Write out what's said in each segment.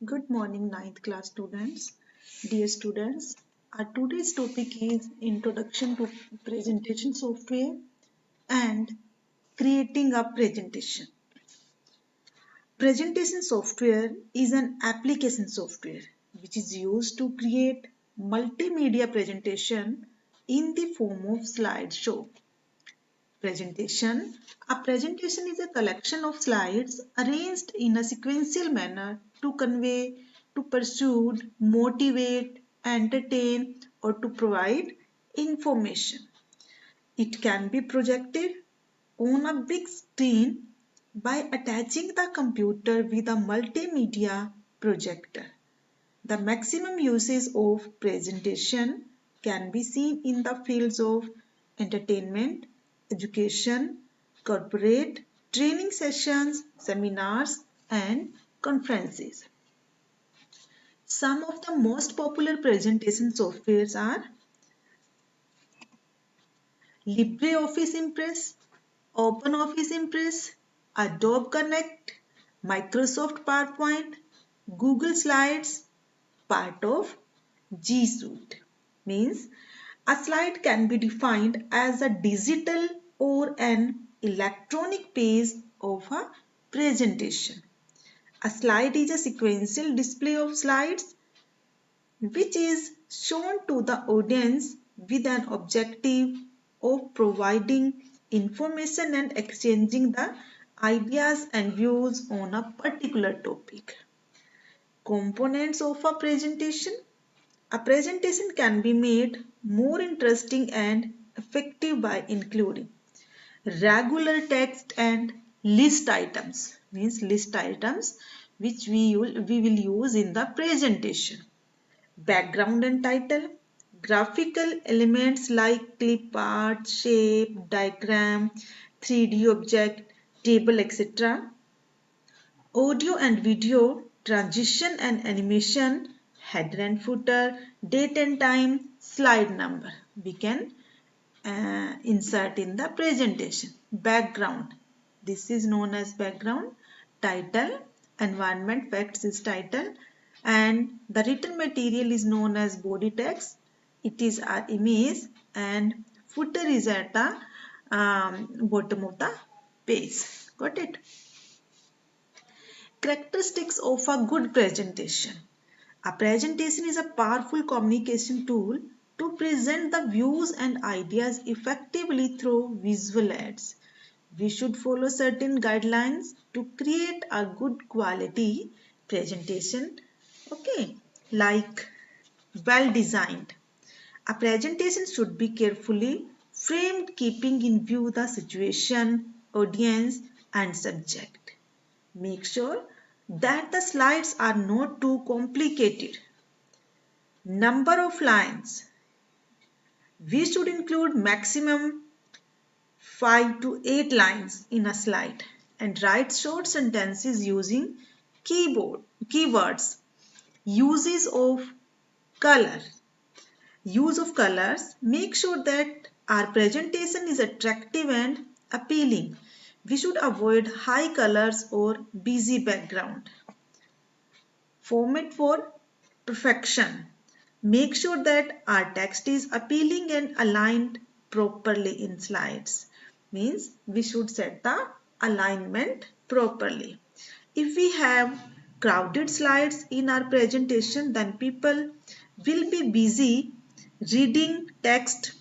Good morning, ninth class students. Dear students, our today's topic is Introduction to Presentation Software and Creating a Presentation. Presentation software is an application software which is used to create multimedia presentation in the form of slideshow. Presentation. A presentation is a collection of slides arranged in a sequential manner to convey, to persuade, motivate, entertain, or to provide information. It can be projected on a big screen by attaching the computer with a multimedia projector. The maximum uses of presentation can be seen in the fields of entertainment, education, corporate, training sessions, seminars, and conferences. Some of the most popular presentation softwares are LibreOffice Impress, OpenOffice Impress, Adobe Connect, Microsoft PowerPoint, Google Slides, part of G Suite. Means a slide can be defined as a digital or an electronic page of a presentation. A slide is a sequential display of slides which is shown to the audience with an objective of providing information and exchanging the ideas and views on a particular topic. Components of a presentation. A presentation can be made more interesting and effective by including regular text and list items, means list items which we will use in the presentation. Background and title, graphical elements like clip art, shape, diagram, 3D object, table, etc. Audio and video, transition and animation, header and footer, date and time, slide number. We can insert in the presentation. Background. This is known as background. Title. Environment facts is title. And the written material is known as body text. It is our image and footer is at the bottom of the page. Got it? Characteristics of a good presentation. A presentation is a powerful communication tool to present the views and ideas effectively through visual aids. We should follow certain guidelines to create a good quality presentation. Okay, like well designed. A presentation should be carefully framed, keeping in view the situation, audience, and subject. Make sure that the slides are not too complicated. Number of lines. We should include maximum 5 to 8 lines in a slide and write short sentences using keywords. Uses of color. Use of colors. Make sure that our presentation is attractive and appealing. We should avoid high colors or busy background. Format for perfection. Make sure that our text is appealing and aligned properly in slides. Means we should set the alignment properly. If we have crowded slides in our presentation, then people will be busy reading text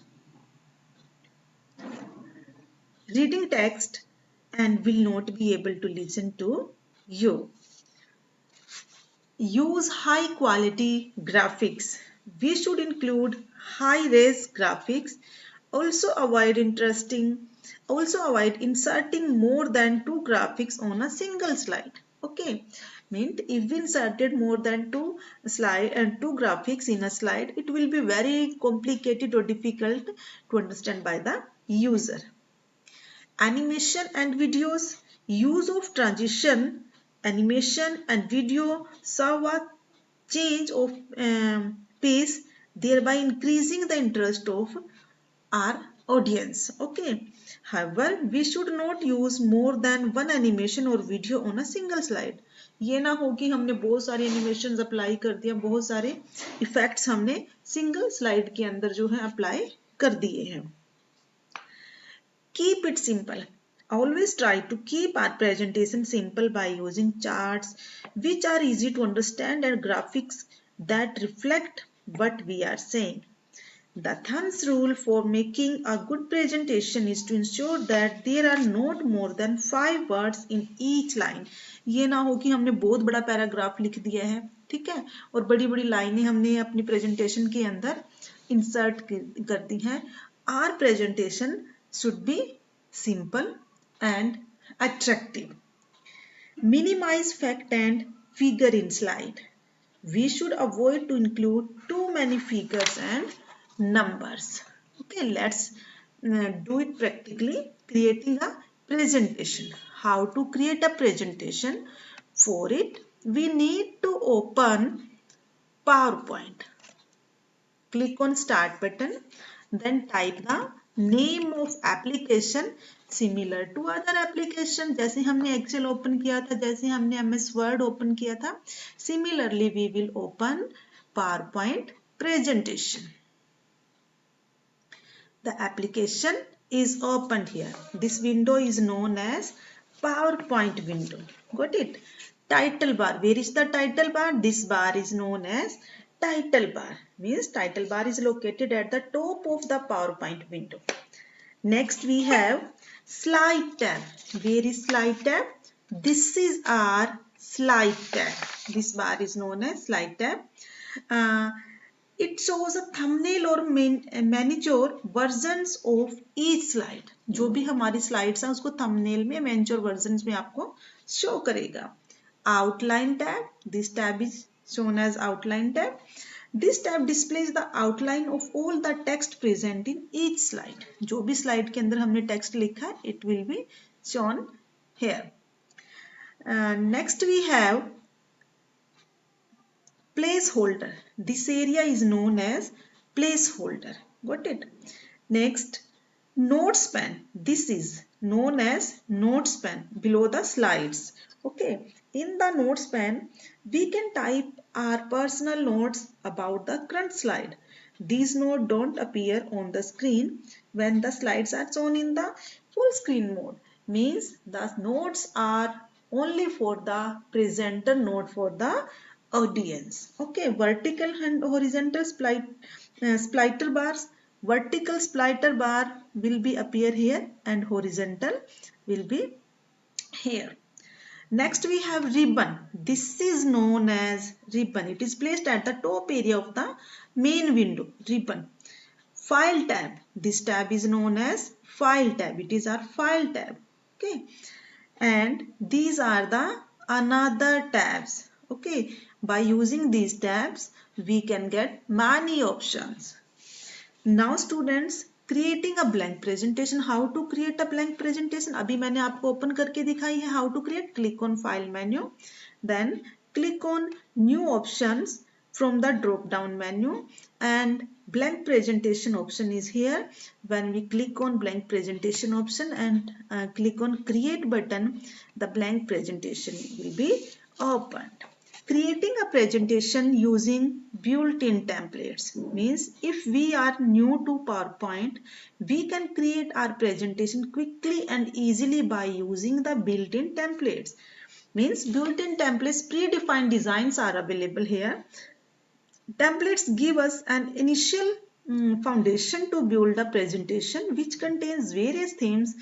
and will not be able to listen to you. Use high quality graphics. We should include high res graphics. Also avoid inserting more than 2 graphics on a single slide. Okay. Means if we inserted more than 2 graphics in a slide, it will be very complicated or difficult to understand by the user. Animation and videos. Use of transition, animation and video serve a change of pace, thereby increasing the interest of our audience. Okay. However, we should not use more than one animation or video on a single slide. ये ना हो कि हमने बहुत सारे animations apply कर दिया, बहुत सारे इफेक्ट्स हमने सिंगल स्लाइड के अंदर जो है अप्लाई कर दिए हैं। Keep it simple. Always try to keep our presentation simple by using charts which are easy to understand and graphics that reflect what we are saying. The thumbs rule for making a good presentation is to ensure that there are not more than 5 words in each line. ये ना हो कि हमने बहुत बड़ा paragraph लिख दिया है, ठीक है, और बड़ी बड़ी लाइनें हमने अपनी प्रेजेंटेशन के अंदर इंसर्ट कर दी हैं. Our presentation should be simple and attractive. Minimize fact and figure in slide. We should avoid to include too many figures and numbers. Okay, let's do it practically. Creating a presentation. How to create a presentation? For it, we need to open PowerPoint. Click on Start button, then type the name of application similar to other application. जैसे हमने Excel open किया था, जैसे हमने MS Word open किया था, similarly we will open PowerPoint presentation. The application is opened here. This window is known as PowerPoint window. Got it? Title bar. Where is the title bar? This bar is known as title bar. Means title bar is located at the top of the PowerPoint window. Next we have slide tab. Where is slide tab? This is our slide tab. This bar is known as slide tab. It shows a thumbnail or miniature versions of each slide. जो भी हमारी slides हैं उसको thumbnail में miniature versions में आपको show करेगा. Outline tab. This tab is shown as outline tab. This tab displays the outline of all the text present in each slide. जो भी slide के अंदर हमने text लिखा है, it will be shown here. Next we have placeholder. This area is known as placeholder. Got it? Next, notes pen. This is known as notes pen below the slides. Okay. In the notes pen, we can type our personal notes about the current slide. These notes don't appear on the screen when the slides are shown in the full screen mode. Means the notes are only for the presenter, not for the audience. Okay, vertical and horizontal splitter bars. Vertical splitter bar will be appear here and horizontal will be here. Next we have ribbon. This is known as ribbon. It is placed at the top area of the main window. Ribbon. File tab. This tab is known as file tab. It is our file tab. Okay. And these are the another tabs. Okay. By using these tabs, we can get many options. Now students, creating a blank presentation. How to create a blank presentation? अभी मैंने आपको open करके दिखाई है. How to create? Click on File menu. Then click on New Options from the drop down menu. And blank presentation option is here. When we click on blank presentation option and click on Create button, the blank presentation will be opened. Creating a presentation using built-in templates means if we are new to PowerPoint, we can create our presentation quickly and easily by using the built-in templates. Means built-in templates, predefined designs are available here. Templates give us an initial foundation to build a presentation which contains various themes,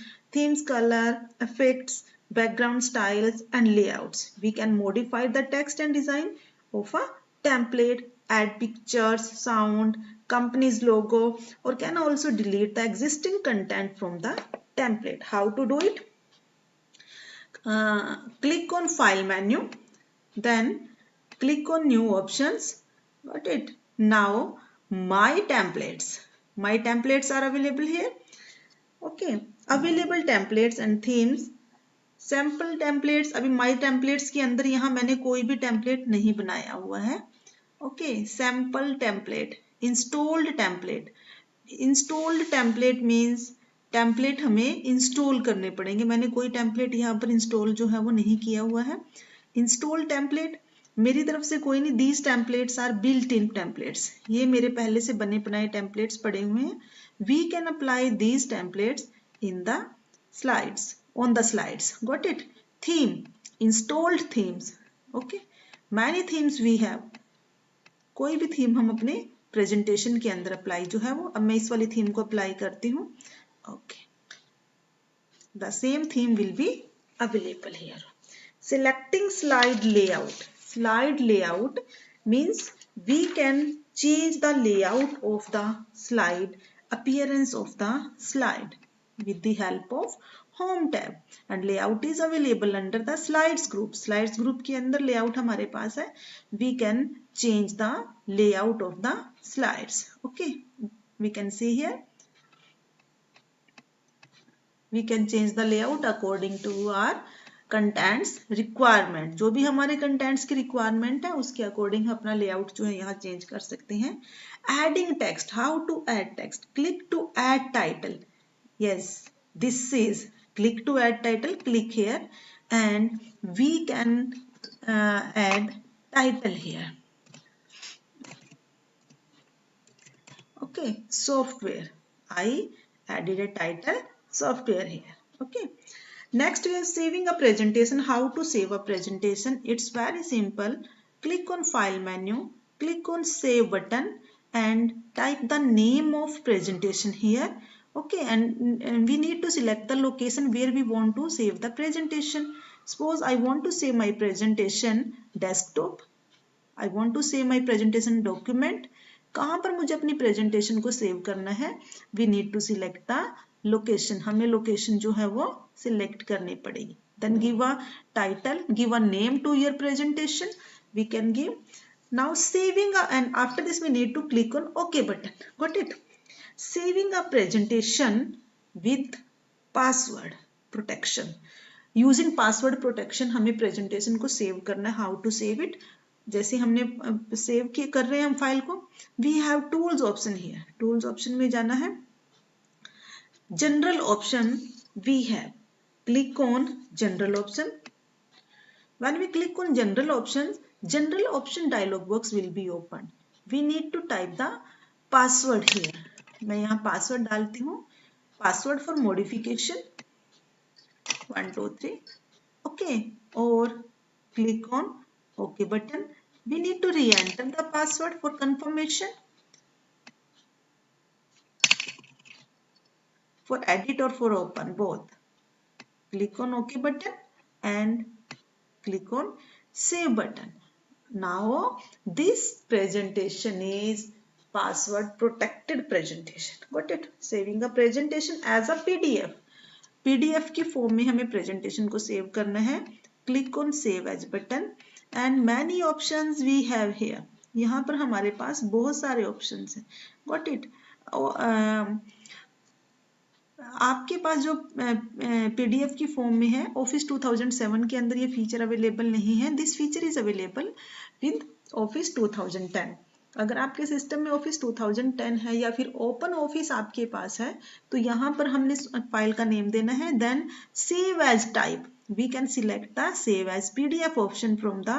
color, effects, background styles and layouts. We can modify the text and design of a template, add pictures, sound, company's logo, or can also delete the existing content from the template. How to do it? Click on File menu, then click on New Options. Got it? Now My Templates. My Templates are available here. Okay. Available templates and themes. Sample templates. अभी माई templates के अंदर यहाँ मैंने कोई भी template नहीं बनाया हुआ है. Okay. Sample template. Installed template. Installed template means template हमें इंस्टॉल करने पड़ेंगे. मैंने कोई टेम्पलेट यहाँ पर इंस्टॉल जो है वो नहीं किया हुआ है. इंस्टॉल टेम्पलेट, मेरी तरफ से कोई नहीं, these templates are built in templates, ये मेरे पहले से बने बनाए टेम्पलेट्स पड़े हुए हैं. We can apply these templates in the slides, on the slides. Got it. Theme, installed themes. Okay, many themes we have. कोई भी थीम हम अपने प्रेजेंटेशन के अंदर अप्लाई जो है वो, अब मैं इस वाली थीम को अप्लाई करती हूँ. Okay, the same theme will be available here. Selecting slide layout. Slide layout means we can change the layout of the slide, appearance of the slide with the help of home tab, and layout is available under the slides group. Slides group के अंदर layout हमारे पास है. We can change the layout of the slides. Okay, we can see here. We can change the layout according to our contents requirement. जो भी हमारे contents की requirement है उसके अकॉर्डिंग अपना लेआउट जो है यहाँ चेंज कर सकते हैं. Adding text, how to add text. Click to add title. Yes, this is click to add title. Click here and we can add title here. Okay, software, I added a title software here. Okay, next we are saving a presentation. How to save a presentation? It's very simple. Click on file menu, click on save button and type the name of presentation here. Okay, and we need to select the location where we want to save the presentation. Suppose I want to save my presentation desktop. I want to save my presentation document. कहाँ पर मुझे अपनी presentation को save करना है? We need to select the location. हमें location जो है वो सिलेक्ट करनी पड़ेगी. Then give a title, give a name to your presentation. We can give. Now saving and after this we need to click on okay button. Got it. Saving a presentation with password protection. Using password protection हमें presentation को save करना है. How to save it? जैसे हमने save कर रहे हैं हम फाइल को. We have tools option here. Tools option में जाना है. General option we have. Click on general option. When we click on general option dialog box will be open. We need to type the password here. मैं यहाँ password डालती हूँ. Password for modification 1 2 3. Okay, और click on OK button. We need to re-enter the password for confirmation. For edit or for open, both. Click on OK button and click on Save button. Now this presentation is password protected presentation. Got it? Saving a presentation as a PDF. PDF की form में हमें presentation को save करना है. Click on Save as button. And many options we have here. यहाँ पर हमारे पास बहुत सारे options हैं. Got it? आपके पास जो PDF की फॉर्म में है Office 2007 के अंदर ये फीचर अवेलेबल नहीं है. This feature is available with Office 2010. अगर आपके सिस्टम में Office 2010 है या फिर ओपन ऑफिस आपके पास है तो यहाँ पर हमने फाइल का नेम देना है. Then save as type. We can select the save as PDF option from the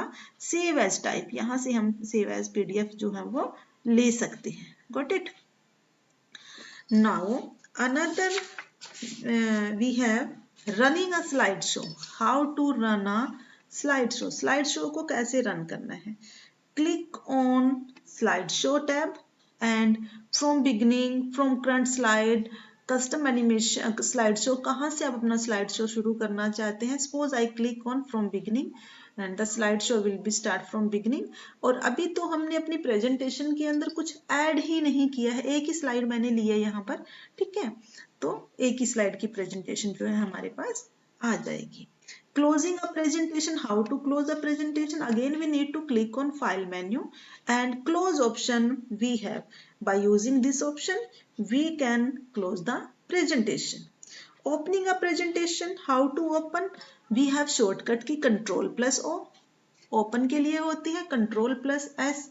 save as type. यहाँ से हम save as PDF जो है वो ले सकते हैं. Got it? Now another we have running a slideshow. How to run a slideshow? Slideshow को कैसे रन करना है? Click on slideshow tab and from beginning, from current slide, custom animation slide show. कहाँ से आप अपना स्लाइड शो शुरू करना चाहते हैं? Suppose I click on from beginning and the slide show will be start from beginning. और अभी तो हमने अपनी प्रेजेंटेशन के अंदर कुछ ऐड ही नहीं किया है. एक ही स्लाइड मैंने ली है यहाँ पर. ठीक है, तो एक ही स्लाइड की प्रेजेंटेशन जो है हमारे पास आ जाएगी. Closing a presentation. How to close a presentation? Again we need to click on file menu and close option we have. By using this option we can close the presentation. Opening a presentation. How to open? We have shortcut की Ctrl+O. Open के लिए होती है Ctrl+S.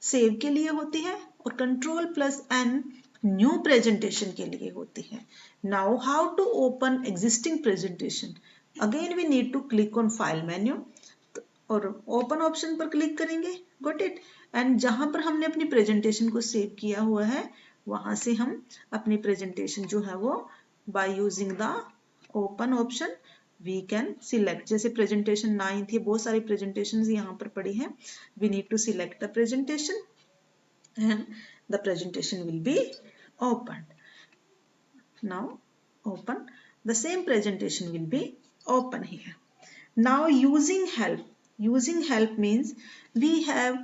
Save के लिए होती है और Ctrl+N न्यू प्रेजेंटेशन के लिए होती है. Now how to open existing presentation? Again we need to click on file menu. तो और ओपन ऑप्शन पर क्लिक करेंगे, गॉट इट। एंड जहां पर हमने अपनी प्रेजेंटेशन को सेव किया हुआ है वहां से हम अपनी प्रेजेंटेशन जो है वो by using the open option we can select. जैसे प्रेजेंटेशन 9 थी, बहुत सारी प्रेजेंटेशन यहाँ पर पड़ी हैं, we need to select the presentation and the presentation will be open. Now open, the same presentation will be open here. Now using help means we have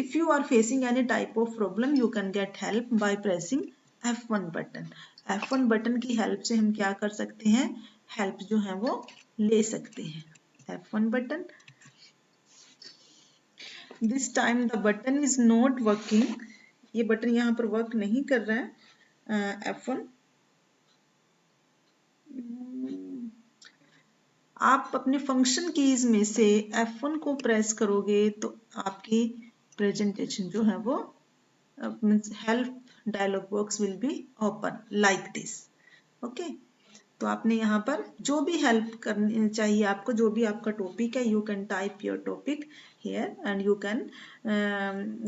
if you are facing any type of problem you can get help by pressing F1 button. F1 button की help से हम क्या कर सकते हैं, help जो है वो ले सकते हैं। F1 button, this time the button is not working, ये बटन यहाँ पर वर्क नहीं कर रहा है। F1 आप अपने फंक्शन कीज में से F1 को प्रेस करोगे तो आपकी प्रेजेंटेशन जो है वो help dialog box will be open like this. Okay, तो आपने यहाँ पर जो भी हेल्प करनी चाहिए आपको, जो भी आपका टॉपिक है, you can type your topic here and you can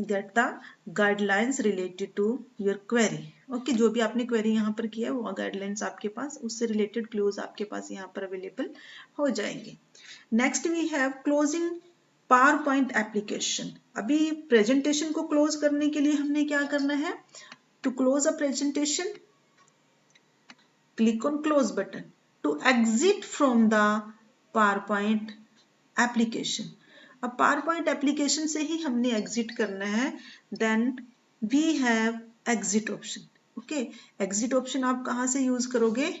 get the guidelines related to your query. Okay, जो भी आपने क्वेरी यहाँ पर किया है वो गाइडलाइंस आपके पास, उससे रिलेटेड क्लूज आपके पास यहाँ पर अवेलेबल हो जाएंगे। Next we have closing PowerPoint application. अभी प्रेजेंटेशन को क्लोज करने के लिए हमने क्या करना है, to close a presentation click on close button. To exit from the PowerPoint application, अब PowerPoint application से ही हमने exit करना है, then we have exit option. Okay, exit option आप कहाँ से use करोगे,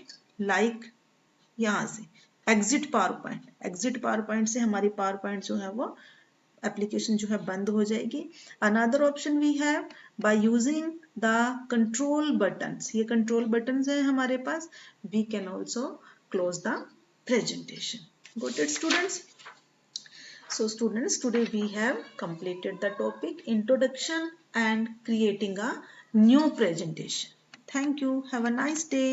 like यहाँ से exit PowerPoint, exit PowerPoint से हमारी PowerPoint जो है वो एप्लीकेशन जो है बंद हो जाएगी। Another option we have by using the control buttons, ये कंट्रोल बटन्स हैं हमारे पास, we can also close the presentation. Got it students? So students, today we have completed the topic introduction and creating a new presentation. Thank you. Have a nice day.